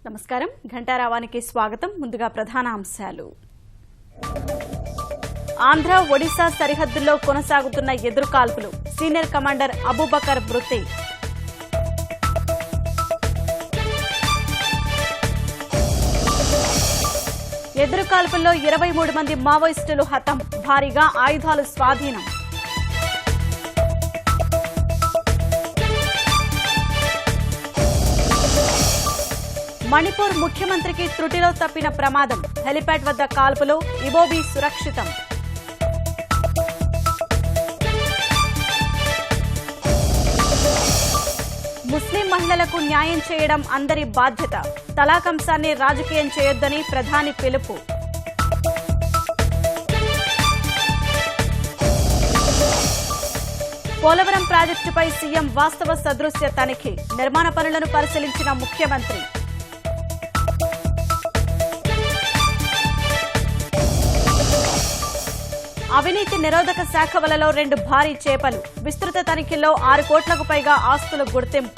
నమస్కారం ఘంటారావానికి స్వాగతం. ముందుగా ప్రధాన అంశాలు. ఆంధ్ర ఒడిశా సరిహద్దుల్లో కొనసాగుతున్న ఎదురుకాల్పులు. సీనియర్ కమాండర్ అబూబకర్ మృతి. ఎదురుకాల్పుల్లో 23 మంది మావోయిస్టులు హతం. భారీగా ఆయుధాలు స్వాధీనం. మణిపూర్ ముఖ్యమంత్రికి త్రుటిలో తప్పిన ప్రమాదం. హెలిప్యాడ్ వద్ద కాల్పులు. ఇబోబీ సురక్షితం. ముస్లిం మహిళలకు న్యాయం చేయడం అందరి బాధ్యత. తలాక్ అంశాన్ని రాజకీయం చేయొద్దని ప్రధాని పిలుపు. పోలవరం ప్రాజెక్టుపై సీఎం వాస్తవ సదృశ్య తనిఖీ. నిర్మాణ పనులను పరిశీలించిన ముఖ్యమంత్రి. అవినీతి నిరోధక శాఖ వలలో 2 భారీ చేపలు. విస్తృత తనిఖీల్లో 6 కోట్లకు పైగా ఆస్తుల గుర్తింపు.